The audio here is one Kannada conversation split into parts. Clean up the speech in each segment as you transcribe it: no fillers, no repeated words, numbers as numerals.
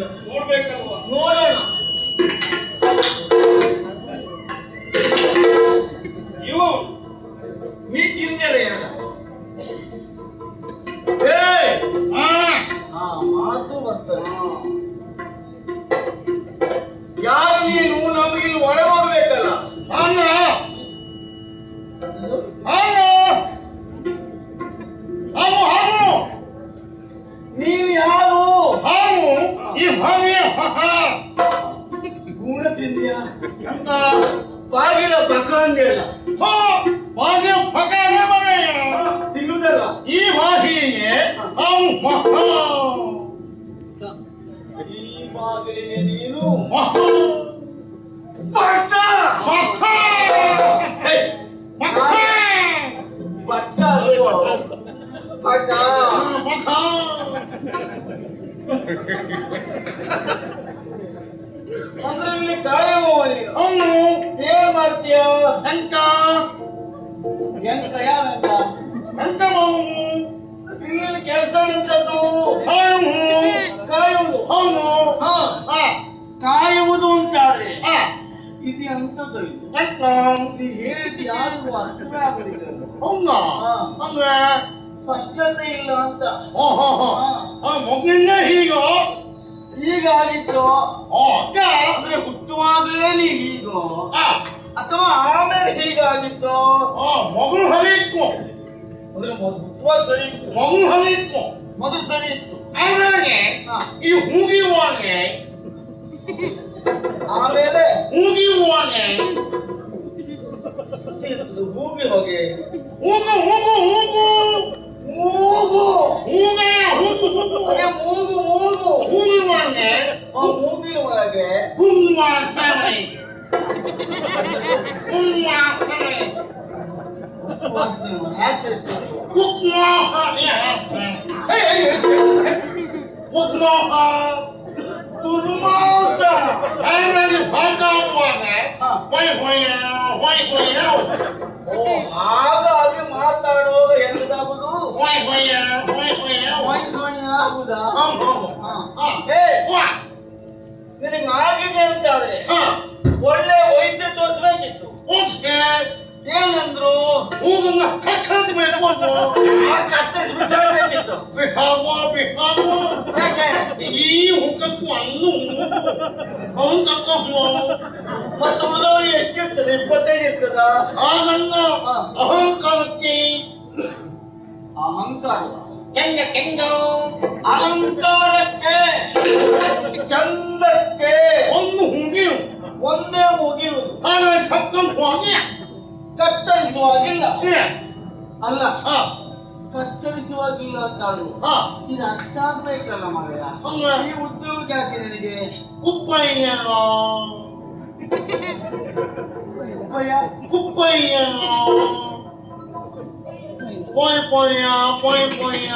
ಇಲ್ಲ. ನೋಡ್ಬೇಕಲ್ವಾ? ನೋಡೋಣ. ಇವು ನೀ ತಿಂದರೆ ಯಾರ ಮಾತು ಬರ್ತದೆ. ಯಾರು ನೀನು? ನಮಗಿಲ್ಲಿ ಒಳ ಹೋಗ್ಬೇಕಲ್ಲ. ನೀನು ಯಾರು? ಈ ಭಾವಿಯ ಗುಣ ತಿಂದ್ಯಾ ಅಂತ ಬಾಗಿಲ ಪಕ್ಕ ಅಂದೆಲ್ಲ ಭಾಗ್ಯ ಪಕಾಯ ತಿನ್ನುವುದಲ್ಲ. ಈ ಭಾಷೆಗೆ ಅವು ಮಹಾ ಈ ಬಾಗಿಲಿಗೆ ನೀನು ಮಹಾ ಪಟ್ಟ ಮಹಾ ಹೇ, ಮಹಾ ಪಟ್ಟ ಅಲ್ವೋ? ಪಟ್ಟ ಮಹಾ ಅದ್ರಲ್ಲಿ ಕಾಯುವ ನೀನು ಅವನು ಏನ್ ಮಾಡ್ತೀಯ? ಎಂತ ಎಂತ ಯಾರಂತ ಎಂತ ಮಾವು ಇಲ್ಲಿ ಕೆಲಸ ಎಂತದ್ದು? ಅವನು ಕಾಯುವುದು. ಅವನು ಹಾ, ಕಾಯುವುದು ಅಂತಾದ್ರೆ ಆ ಇದು ಎಂತದ್ದು? ಇದು ಎಂತ ನೀ ಹೇಳಿದ್ದು ಯಾರಿಗೂ ಅರ್ಥವೇ ಆಗಲಿಲ್ಲ. ಹೌದ ಅಂದ್ರೆ ಸ್ಪಷ್ಟತೆ ಇಲ್ಲ ಅಂತ. ಓಹೋ ಮೊದಲಿಂದ ಹೀಗ ಹೀಗಾಗಿತ್ತು ಅಕ್ಕ ಅಂದ್ರೆ ಹುಟ್ಟುವಾಗಲೇ ನೀ ಹೀಗೋ ಆ ಅಥವಾ ಆಮೇಲೆ ಹೀಗಾಗಿತ್ತು? ಮಗು ಹರಿಯಿತ್ತು ಅಂದ್ರೆ ಹುಟ್ಟುವಾಗ ಸರಿ ಇತ್ತು, ಮಗು ಹರಿಯಿತ್ತು ಮೊದಲು ಸರಿ ಇತ್ತು, ಆಮೇಲೆ ಈ ಹೂಗಿರುವಾಗೆ ಆಮೇಲೆ ಹೂಗಿರುವಾಗೆ ಭೂಮಿ ಹೋಗಿ ಹೂಗು ಹೂಗು ಹೂಗು ಮೂಗು ಹೂಗ ಹೂಗು ಹೂಗು ಹಾಗೆ ಮೂಗು ಮೂಗು ಹೂಗಿರುವಾಗೆ ಆ ಮೂಗಿನ ಒಳಗೆ ಹುಮ್ಮಾಸ್ತಾರೆ ಹುಮ್ಮಾಸ್ತಾರೆ ವಾಸನೆ ಹ್ಯಾಚರಿಸ್ತಿತ್ತು. ಹುಕ್ಮೋಹ ಹುಕ್ಮೋಹ ತುರುಮಾಂಸ ಆಮೇಲೆ ಭಾಷಾವಾಗೆ ಹೊಯ್ ಹೊಯ್ಯ ಹೊಯ್ ಹೊಯ್ಯ ಹಾಗಾಗಿ ಮಾತಾಡುವಾಗ ಎಂತಾಗುದು? ಹೊಯ್ ಹೊಯ್ಯ ಹೊಯ್ ಹೊಯ್ಯ ವಯಸ್ಸು ಆಗುದಾ? ಏ ಏ ನಿನಗೆ ಆಗಿದೆ ಅಂತಾದ್ರೆ ಒಳ್ಳೆ ವೈದ್ಯ ತೋರಿಸ್ಬೇಕಿತ್ತು. ಓಕೆ ಏನಂದ್ರು? ಹೂಗನ್ನ ಕಕ್ಕಂತ ಮೇಲೆ ಬಂದು ಕತ್ತರಿಸಿ ಬಿಸಾಡಬೇಕಿತ್ತು. ಬಿಹಾವ ಬಿಹಾವ ಯಾಕೆ? ಈ ಹುಕ್ಕಕ್ಕೂ ಅನ್ನು ಅವನು ಕರ್ಕೊಂಡು ಮತ್ತೆ ಉಳಿದವರು ಎಷ್ಟಿರ್ತದೆ? 25 ಇರ್ತದ? ಹಾಗಲ್ಲ ಅಹಂಕಾರಕ್ಕೆ ಅಹಂಕಾರ ಕೆಂಗ ಕೆಂಗ ಅಲಂಕಾರಕ್ಕೆ ಚಂದಕ್ಕೆ ಒಂದು ಹುಂಗಿರು ಒಂದೇ ಮುಗಿಯುವುದು. ಹಾಗಾಗಿ ಕಕ್ಕಂತ ಹೋಗಿ ಕತ್ತರಿಸುವಾಗಿಲ್ಲ ಅಲ್ಲ, ಹಾ ಕತ್ತರಿಸುವಾಗಿಲ್ಲ ಅಂತ ಅಲ್ವ? ಹಾ ಇದು ಅರ್ಥ ಆಗ್ಬೇಕಲ್ಲ ಮಗ. ಹಂಗ ಈ ಉದ್ಯೋಗ ಯಾಕೆ ನಿನಗೆ? ಕುಪ್ಪಯ್ಯನೋ ಉಪಯ ಕುಪ್ಪಯ್ಯನೋ ಪೊಯ್ ಪೊಯ್ಯ ಪೊಯ್ ಪೊಯ್ಯ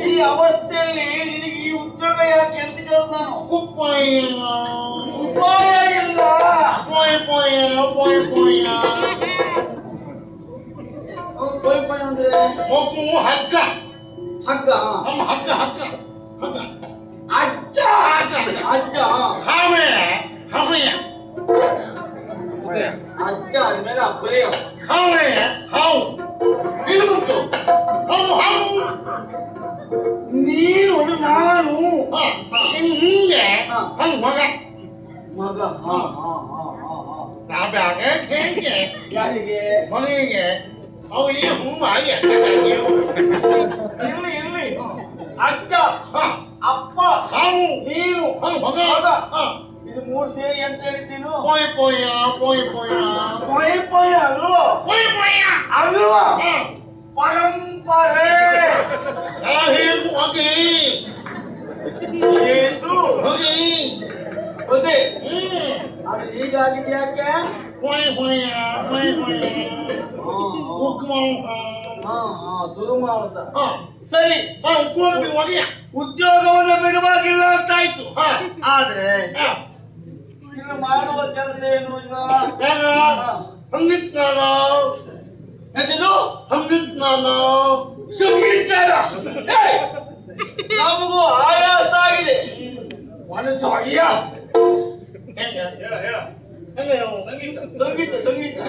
ಈ ಅವಸ್ಥೆಯಲ್ಲಿ ನಿನಗೆ ಈ ಉದ್ಯೋಗ ಯಾಕೆ ಅಂತ ಕೇಳಿದ್ ನಾನು. ಕುಪ್ಪಯ್ಯನೋ ಉಪಾಯ ಇಲ್ಲ. ಪೊಯ್ ಪೊಯ್ಯ ಪೊಯ್ ಪೊಯ್ಯ ಪೊಯ್ ಪೊಯ್ ಅಂದ್ರೆ ಮಗು ಹಗ್ಗ ಹಗ್ಗ. ನಮ್ಮ ಹಗ್ಗ ಹಗ್ಗ ಹಗ್ಗ ಅಜ್ಜ ಅಜ್ಜ ಹಾವೆ ಹವೆಯ ಅಜ್ಜ ಅಂದ್ಮೇಲೆ ಅಪ್ಪರೇ ಹಾವೆಯ ಹಾವು ಇರುವುದು. ಹಾವು ಹಾವು ನೀನು ನಾನು ಹಿಂಗೆ ಹಂಗ ಮಗ ಮಗ. ನಾವ್ಯಾಗ ಹೇಗೆ ಯಾರಿಗೆ? ಮಗನಿಗೆ ಅವು ಈ ಹೂವಾಗಿ ಇರ್ಲಿ ಇರ್ಲಿ. ಅಜ್ಜ ಅಪ್ಪ ಹಾವು ನೀನು ಮಗ ಇದು 3 ಸೇರಿ ಅಂತ ಹೇಳಿದ್ದೀನು. ಪೊಯ್ ಪೊಯ್ಯ ಪೊಯ್ ಪೊಯ್ಯ ಪೊಯ್ ಪೊಯ್ ಅಲ್ವಾ? ಪೊಯ್ ಪೊಯ್ಯ ಅಲ್ವಾ? ಪರಂಪರೆ ಹೋಗಿ ಏನು? ಹೋಗಿ ಅದೇ ಅದು ಹೀಗಾಗಿದೆ ಯಾಕೆ? ಪೊಯ್ ಪೊಯ್ಯ ಪೊಯ್ ಪೊಯ್ಯ ದುರುಮಾಂಸ. ಸರಿ ಉಪಯೋಗ ಒಡೆಯ ಉದ್ಯೋಗವನ್ನು ಬಿಡುವಾಗಿಲ್ಲ ಅಂತಾಯ್ತು. ಆದ್ರೆ ಇನ್ನು ಮಾಡುವ ಕೆಲಸ ಏನು ಈಗ? ಸಂಗೀತಜ್ಞಾನ ಎಂತಿದು? ಸಂಗೀತಜ್ಞಾನ ಸಂಗೀತಗಾರ. ನಮಗೂ ಆಯಾಸ ಆಗಿದೆ. ಹೆಂಗ ಹೇಳ ಹೇಳ ಹೆಂಗ ಸಂಗೀತ ಸಂಗೀತ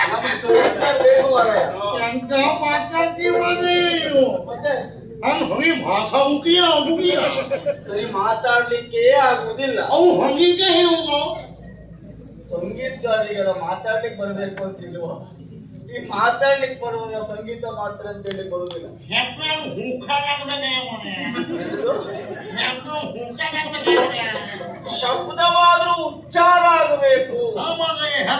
ನಮಗೆ ಸಂಗೀತ ಬೇಕು ಮಾರಾಯ. ಹೆಂಗ ಮಾತಾಡ್ತಿ ನೀವು ಮತ್ತೆ ನಾನು ಹೊಗೆ ಭಾಷಾ ಉಗಿಯ ಉಗಿಯ ಸರಿ ಮಾತಾಡ್ಲಿಕ್ಕೆ ಆಗುವುದಿಲ್ಲ. ಅವು ಹೊಂಗಿಗೆ ಹೇಳು ಸಂಗೀತಗಾರಿಗೆಲ್ಲ ಮಾತಾಡ್ಲಿಕ್ಕೆ ಬರ್ಬೇಕು ಅಂತಿಲ್ವ? ಈ ಮಾತಾಡ್ಲಿಕ್ಕೆ ಬರುವಾಗ ಸಂಗೀತ ಮಾತ್ರ ಅಂತ ಹೇಳಿ ಬರುವುದಿಲ್ಲ. ಹೆಪ್ಪು ಹುಂಕಾಗಬೇಕೆ ಹೆಪ್ಪು ಹುಂಕಾಗಬೇಕೆ ಶಬ್ದವಾದ್ರೂ ಉಚ್ಚಾರ ಆಗಬೇಕು. ಆವಾಗ ಹೆಂಗ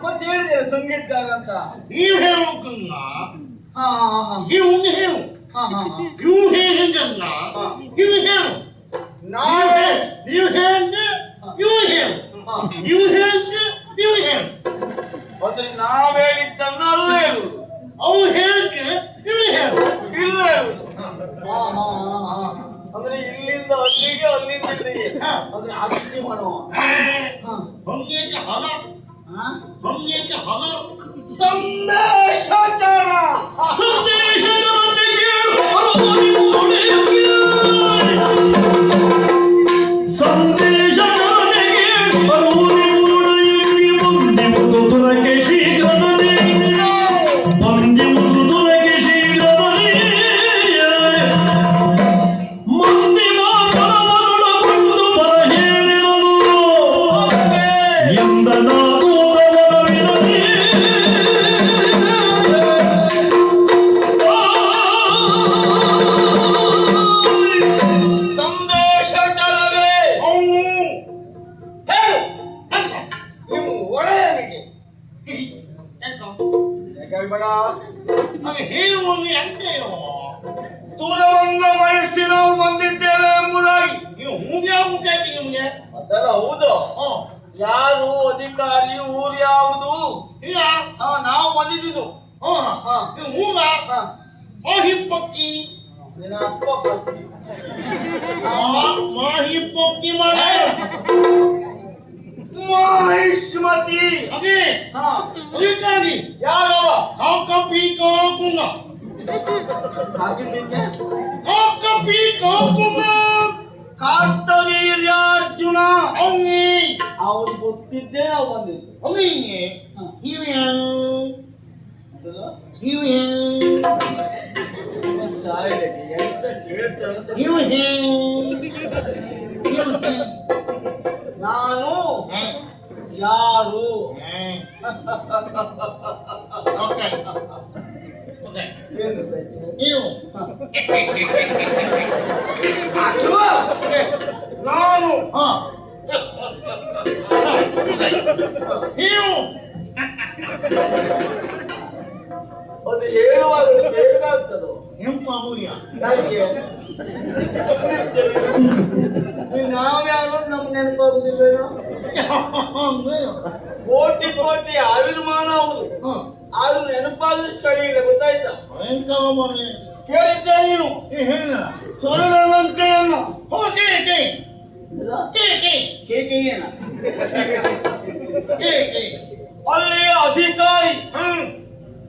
ಮತ್ತೆ ಹೇಳಿದ್ದೇನೆ ಸಂಗೀತಗಾರ ಅಂತ. ನೀವು ಹೇಳೋಕಲ್ಲ ಹಾ ಹಾ ಹಾ ಇವು ಹೇಳು ಹಾ ಹಾ ಹಾ. ಇವು ಹೇಗಲ್ಲ ಇವು ಹೇಳು ನಾವೇ ನೀವು ಹೇಳ ಇವು ಹೇಳು ಹಾ. ಇವು ಹೇಳ ಇವು ಹೇಳು ಅಂದ್ರೆ ನಾವ್ ಹೇಳಿದ್ದನ್ನ ಅಲ್ಲೇ ಇರುವುದು, ಅವು ಹೇಳಕ್ಕೆ ಇವು ಹೇಳು ಇಲ್ಲೇ ಇರುವುದು. ಹಾ ಹಾ ಹಾ ಹಾ. ಅಂದ್ರೆ ಇಲ್ಲಿಂದ ಅಲ್ಲಿಗೆ ಅಲ್ಲಿಂದ ಇಲ್ಲಿಗೆ ಅಂದ್ರೆ ಅಭಿವೃದ್ಧಿ ಮಾಡುವ. ಹಾ. ಹೊಂಗೇಕೆ ಹಲ ಹಾ? ಹೊಂಗೇಕೆ ಹಲ ಸಂದೇಶಚಾರ. ಸಂದೇಶಚಾರವೇ ಅವು ಹೇಳು. ನಿಮ್ಮ ಒಡೆಯನಿಗೆ ಹೇಳ್ಬೇಡ. ಅದು ಹೇಳುವಲ್ಲಿ ಅಂತೆಯೋ ದೂರವನ್ನ ವಹಿಸಿ ನಾವು ಬಂದಿದ್ದೇವೆ ಎಂಬುದಾಗಿ. ನೀವು ಹೂಗೆ ಆಗ್ಬಿಟ್ಟೈತಿ ನಿಮ್ಗೆ ಅದೆಲ್ಲ ಹೌದು. ಯಾರು ಅಧಿಕಾರಿ, ಊರು ಯಾವುದು? ಇಲ್ಲ ಹಾ, ನಾವು ಬಂದಿದ್ದು. ಹಾ. ನೀವು ಹೂಗ ಹಾ. ಮಾಹಿ ಪಕ್ಕಿ ನಿನ್ನ ಅಪ್ಪ ಬರ್ತಿ. ಮಾಹಿ ಪಕ್ಕಿ ಮಾಡಿ ಮಹಿಷ್ಮತಿ. ಅದೇ ಹಾ. ಅಧಿಕಾರಿ ಯಾರವ? ಕಾಕಪಿ ಕಾಕುಂಗ ಹಾಕಿಟ್ಟಿದ್ದೆ. ಕಾಕಪಿ ಕಾಕುಂಗ ಕಾರ್ತವೀರ್ಯಾರ್ಜುನ. ಅವನಿ ಅವ್ರು ಗೊತ್ತಿದ್ದೇ ನಾವು ಬಂದಿದ್ದು. ಅವನಿಗೆ ಇವ್ಯಾ ಇವ್ಯಾ ಸಾಯಿಲೆಗೆ ಎಂತ ಕೇಳ್ತಾರೆ ಅಂತ. ಇವ್ಯಾ ನಾನು ಯಾರು? ಓಕೆ ಓಕೆ ಏನು ಗೊತ್ತಾಯ್ತು? ನೀವು ಅಥವಾ ನಾನು ಹಾ ನೀವು ಅದು ಹೇಳುವಾಗ ಬೇಕಾಗ್ತದೋ? ನಿಮ್ಮ ಅಮೂಲ್ಯ ಯಾಕೆ ನಾವ್ಯಾರು ನಮ್ಗೆ ನೆನಪಾಗುದಿಲ್ವೇನೋ? ಕೋಟಿ ಕೋಟಿ ಆವಿರ್ಮಾನ ಹೌದು, ಆದ್ರೂ ನೆನಪಾದಷ್ಟು ಕಡಿಮೆ. ಗೊತ್ತಾಯ್ತಾ? ಭಯಂಕರ ಮನೆ ಕೇಳಿದ್ದೆ ನೀನು ಹೇಳ ಸ್ವರ್ಣಲಂಕೆಯನ್ನು. ಹೋಗಿ ಕೇ ಕೇ ಕೇ ಕೇಕೆಯೇನ? ಕೇ ಕೇ ಅಲ್ಲಿಯ ಅಧಿಕಾರಿ,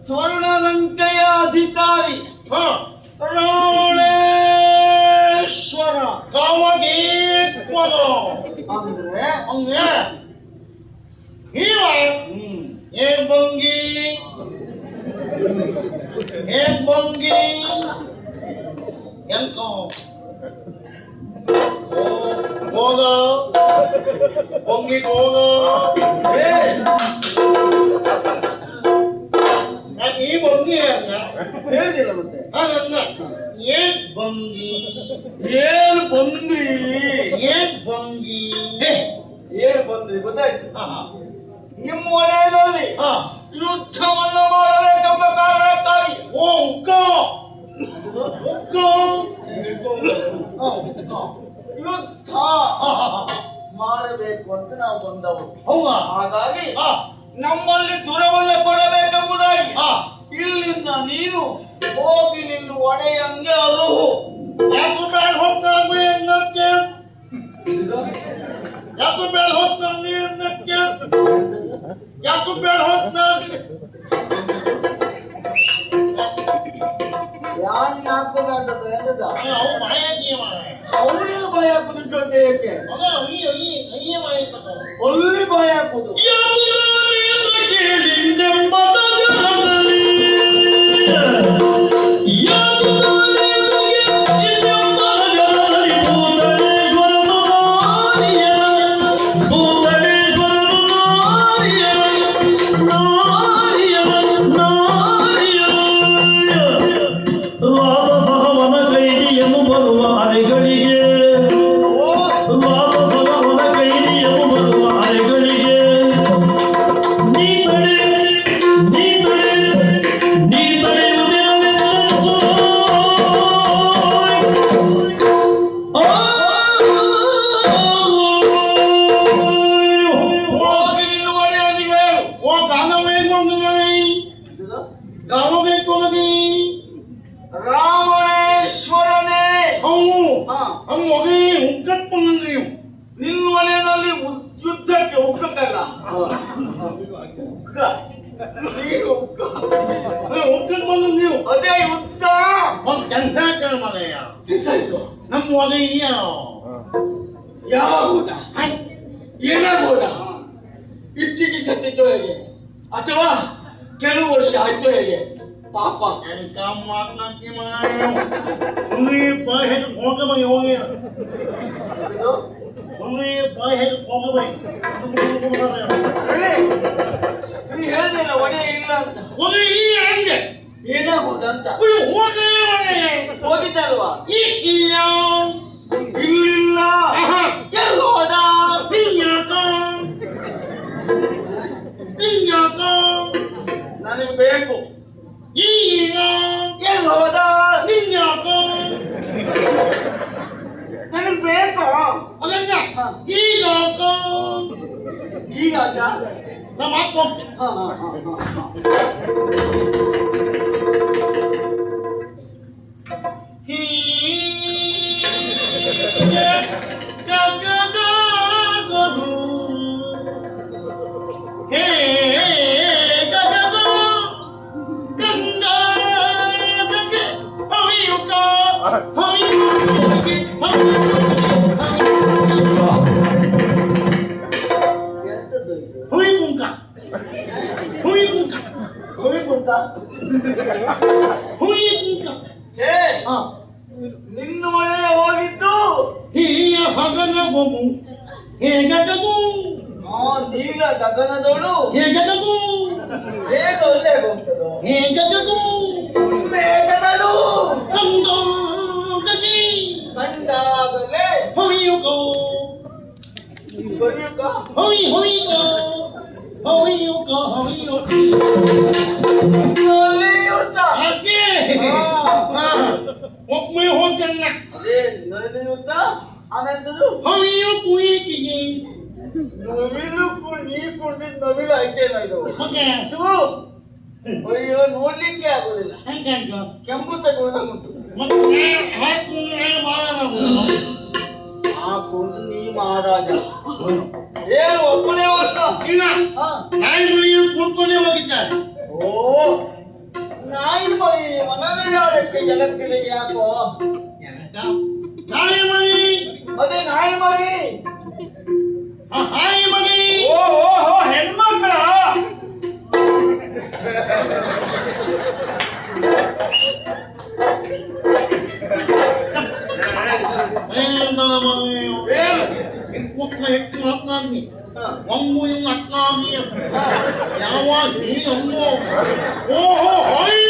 ಸ್ವರ್ಣಲಂಕೆಯ ಅಧಿಕಾರಿ ಹಾ ರಾವಣೇಶ್ವರ. ಕಾಮಗೇಶ್ವರ ಅಂದ್ರೆ ಹಂಗೆ ಹೀವ ಏ ಬಂಗಿ ಏ ಬಂಗಿ ಎಂಕ ಹೋಗ ಬಂಗಿಗೆ ಹೋಗ ಈ ಬಂಗಿ ಅಲ್ಲ ಹೇಳಿದಿಲ್ಲ ಮತ್ತೆ. ಹಾಗಲ್ಲ ಏನ್ ಬಂಗಿ ಏನ್ ಬಂದ್ರಿ? ಏನ್ ಬಂಗಿ ಏನ್ ಬಂದ್ರಿ ಗೊತ್ತಾಯ್ತು? ಹಾ ನಿಮ್ಮ ವಲಯದಲ್ಲಿ ಹಾ ಯುದ್ಧವನ್ನು ಮಾಡಬೇಕೆಂಬ ಕಾರಣಕ್ಕಾಗಿ ಓ ಉಕ್ಕ ಉಕ್ಕ ಯುದ್ಧ ಮಾಡಬೇಕು ಅಂತ ನಾವು ಬಂದವರು. ಹೌದಾ ಹಾಗಾಗಿ ಹಾ ನಮ್ಮಲ್ಲಿ ದುರವನ್ನ ಕೊಡಬೇಕೆಂಬುದಾಗಿ ಹಾ ಇಲ್ಲಿಂದ ನೀನು ಹೋಗಿ ನಿನ್ನ ಒಡೆಯಂಗೆ ಅರುಹು. ಯಾಕೆ ಬೇಡ ಹೋಗ್ತಾನೆ ಅನ್ನಕ್ಕೆ ಯಾಕೆ ಬೇಡ ಹೋಗ್ತಾನೆ ಅನ್ನಕ್ಕೆ ಯಾಕೆ ಬೇಡ ಹೋಗ್ತಾನೆ ಯಾನ್ ಹಾಕೋದ ಎಂದದ ಅವು ಮಾಯಾಗಿ ಅವನಿಗೆ ಬಾಯಿ ಹಾಕುದು ಇಷ್ಟೊಂದು ಏಕೆ ಮಗ ಅಯ್ಯ ಮಾಡಿ ತಗೋ ಒಲ್ಲಿ ಬಾಯಿ ಹಾಕುದು ರಾವಣೇಶ್ವರನೇ ನಿನ್ನ ಮನೆಯಲ್ಲಿ ಯುದ್ಧಕ್ಕೆ ಉಕ್ಕಲ್ಲ ಅದೇ ಯುದ್ಧ ನಮ್ಮ ಒದಯ್ಯ ಯಾವಾಗ ಏನಾಗೋದ ಇತ್ತೀಚೆಗೆ ಸತ್ತಿದ್ದು ಹೇಗೆ ಅಥವಾ ಕೆಲವು ವರ್ಷ ಆಯ್ತು ಹೇಗೆ ಪಾಪ ಎಂತ ಮಾತನಾಡ್ತಿ ಸುಮ್ಮನೆ ಬಾಯಿ ಹೆದ್ದು ಹೋಗಬೈ ಹೋಗಿ ಸುಮ್ಮನೆ ಬಾಯಿ ಹೆದ್ದು ಹೋಗಬೈ ನೀ ಹೇಳಿದಿಲ್ಲ ಒಡೆ ಇಲ್ಲ ಅಂತ ಒದಯ್ಯ ಹಂಗೆ ಏನಾಗೋದಂತ ಹೋಗಿದ್ದಲ್ವಾ ಇಲ್ಲ ಇಲ್ಲಿಲ್ಲ ಎಲ್ಲೋದ ನನಗೆ ಬೇಕು ಈಗ ಎಲ್ಲೋದ ನಿನ್ಯಾಕ ನನಗೆ ಬೇಕು ಅದನ್ನ ಈಗ ಈಗ ನಮ್ಮ ಅಪ್ಪ ನಿನ್ನ ಮನೆಗೆ ಹೋಗಿದ್ದು ಹೀಯ ಹಗನ ಗೋಮು ಹೇಗಗು ನೀಲ ಗಗನದವಳು ಹೇಗಗು ಹೇಗೆ ಒಳ್ಳೆ ಹೋಗ್ತದೋ ಹೇಗಗು ಮೇಘಗಳು ಕಂದೋಗಗಿ ಕಂಡಾಗಲೇ ಹೊಯ್ಯುಗೋ ಕೊಯ್ಯುಕ ಹೊಯ್ಯುಗೋ ಹೊಯ್ಯುಗೋ ಹೊಯ್ಯುಗೋ ನಲಿಯುತ್ತ ಅದೇ ಒಮ್ಮೆ ಹೋಗಲ್ಲ ಅದೇ ನಲಿಯುತ್ತ ಆನಂದದು ಹೊಯ್ಯು ಕುಯಿಕಿಗೆ ನವಿಲು ನೀ ಕುಡಿದ ನವಿಲು ಐತೇನ ಇದು ಓಕೆ ಅಯ್ಯೋ ನೋಡ್ಲಿಕ್ಕೆ ಆಗುದಿಲ್ಲ ಹಂಗೆ ಕೆಂಪು ತಗೊಳ್ಳುಂಟು ಮತ್ತೆ ಹಾಕುದ್ರೆ ಮಾಡಬಹುದು ಆ ಕುಡಿದು ನೀ ಮಹಾರಾಜ ಏನು ಒಬ್ಬನೇ ಹೋದ ಇಲ್ಲ ನಾಯಿ ಮನೆಯು ಕೂತ್ಕೊಂಡೇ ಹೋಗಿದ್ದಾರೆ ಓ ನಾಯಿ ಮರಿ ಮನವೇ ಯಾರಕ್ಕೆ ಜಗತ್ತಿಗೆ ಯಾಕೋ ನಾಯಿ ಮನೆ ಅದೇ ನಾಯಿ ಮರಿ ಹಾಯಿ ಮನೆ ಓಹೋ ಹೆಣ್ಮಕ್ಳ ಒಮ್ಮು ಅಕ್ಕಾಗಿ ಯಾವ ನೀನಮ್ಮು ಓಹೋ ಹೊಯ್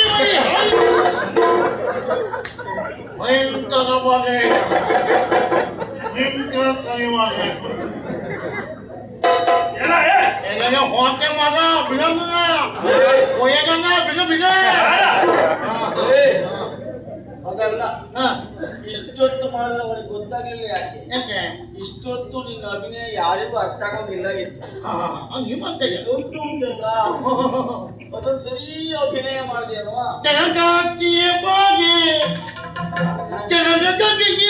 ಭಯಂಕರ ಬಗೆ ಭಯಂಕರ ಕೈವಾಗೆ ಹೋಕೆ ಮಗ ಬಿಡಂಗ ಒಯ್ಯಗಂಗ ಬಿಗ ಬಿಗ ಅದಲ್ಲ ಇಷ್ಟೊತ್ತು ಮಾಡಿದ್ರೆ ಅವರಿಗೆ ಗೊತ್ತಾಗ್ಲಿಲ್ಲ ಯಾಕೆ ಯಾಕೆ ಇಷ್ಟೊತ್ತು ನಿನ್ನ ಅಭಿನಯ ಯಾರಿಗೂ ಅರ್ಥ ಆಗೋದಿಲ್ಲ ಇತ್ತು ಹಂಗೆ ಮಾಡ್ತೇವೆ ಉಂಟಲ್ಲ ಅದೊಂದು ಸರಿ ಅಭಿನಯ ಮಾಡಿದೆ ಅಲ್ವಾ ಜಗತ್ತಿಯ ಬಾಗೆ ಜಗತ್ತಿಗೆ